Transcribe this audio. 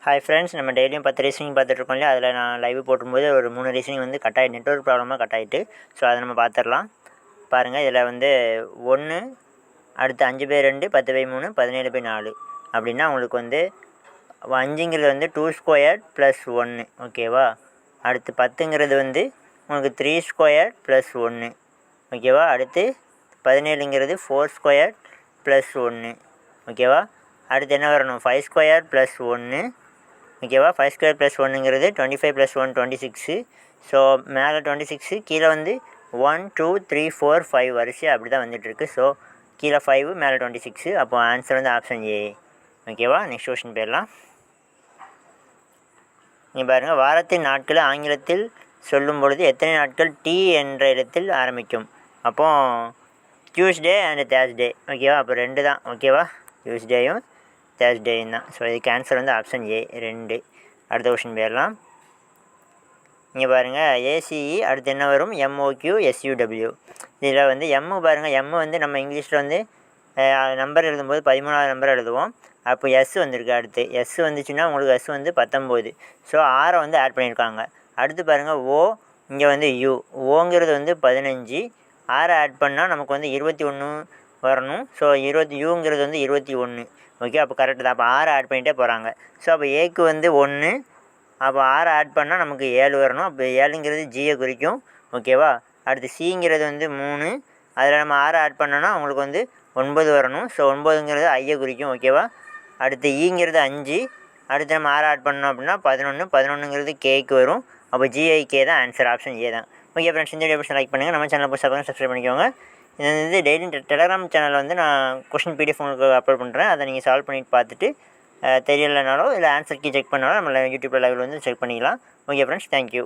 Hi friends, நம்ம டெய்லியும் 10 reasoning பார்த்துட்ருக்கோம் இல்லையா? அதில் நான் லைவ் போடும்போது ஒரு 3 ரீசனிங் வந்து நெட்வொர்க் ப்ராப்ளமாக கட் ஆகிட்டு. ஸோ அதை நம்ம பார்த்துடலாம். பாருங்கள், இதில் வந்து 1 அடுத்து 5/2 10/3 17/4 அப்படின்னா உங்களுக்கு வந்து 5ங்கிறது வந்து 2² + 1 ஓகேவா. அடுத்து 10ங்கிறது வந்து உங்களுக்கு 3² + 1 ஓகேவா. அடுத்து 17ங்கிறது 4² + 1 ஓகேவா. அடுத்து என்ன வரணும்? 5² + 1 ஓகேவா. 5² + 1ங்கிறது 25 + 1 26. ஸோ மேலே 26, கீழே வந்து 1 2 3 4 5 வரிசையாக அப்படி தான் வந்துட்டுருக்கு. ஸோ கீழே 5, மேலே 26. அப்போ ஆன்சர் வந்து ஆப்ஷன் ஏ ஓகேவா. நெக்ஸ்ட் கொஸ்டின் போயிடலாம். நீங்கள் பாருங்கள், வாரத்தின் நாட்களை ஆங்கிலத்தில் சொல்லும் பொழுது எத்தனை நாட்கள் டி என்ற இடத்தில் ஆரம்பிக்கும்? அப்போது டியூஸ்டே அண்ட் தேர்ஸ்டே ஓகேவா. அப்போ 2 தான் ஓகேவா. டியூஸ்டேயும் தேர்ஸ்டேயும் தான். ஸோ இதுக்கு ஆன்சர் வந்து ஆப்ஷன் ஏ 2. அடுத்த கொஸ்டின் போயிடலாம். இங்கே பாருங்கள், ஏசிஇ அடுத்து என்ன வரும்? எம்ஓக்யூ எஸ்யூடபிள்யூ. இதில் வந்து எம்மு பாருங்கள், எம்மு வந்து நம்ம இங்கிலீஷில் வந்து நம்பர் எழுதும்போது 13வது நம்பர் எழுதுவோம். அப்போ எஸ் வந்திருக்கு. அடுத்து எஸ் வந்துச்சுன்னா உங்களுக்கு எஸ் வந்து 19. ஸோ 6 வந்து ஆட் பண்ணியிருக்காங்க. அடுத்து பாருங்கள், ஓ இங்கே வந்து யூ. ஓங்கிறது வந்து 15. 6 ஆட் பண்ணால் நமக்கு வந்து 21 வரணும். ஸோ யூங்கிறது வந்து 21 ஓகே. அப்போ கரெக்டு தான். அப்போ 6 ஆட் பண்ணிகிட்டே போகிறாங்க. ஸோ அப்போ ஏக்கு வந்து 1, அப்போ 6 ஆட் பண்ணால் நமக்கு 7 வரணும். அப்போ 7ங்கிறது ஜியை குறிக்கும் ஓகேவா. அடுத்து சிங்கிறது வந்து 3, அதில் நம்ம 6 ஆட் பண்ணோன்னா உங்களுக்கு வந்து 9 வரணும். ஸோ 9ங்கிறது ஐயை குறிக்கும் ஓகேவா. அடுத்து ஈங்கிறது 5, அடுத்து நம்ம 6 ஆட் பண்ணோம் அப்படின்னா 11. 11ங்கிறது கேக்கு வரும். அப்போ ஜிஐகே தான் ஆன்சர், ஆப்ஷன் ஏ தான். ஓகே ஃப்ரெண்ட்ஸ், இந்த வீடியோ லைக் பண்ணுங்கள். நம்ம சேனல் புதுசாக சப்ஸ்கிரைப் பண்ணிக்கோங்க. இது வந்து டெய்லி டெலகிராம் சேனலில் வந்து நான் கொஷின் பிடிஎஃப் உங்களுக்கு அப்லோட் பண்ணுறேன். அதை நீங்கள் சால்வ் பண்ணிட்டு பார்த்துட்டு தெரியலைனாலோ இல்லை ஆன்சர் கீ செக் பண்ணாலும் நம்மள யூடியூப்பில் லைவில் வந்து செக் பண்ணிக்கலாம். Okay friends, thank you.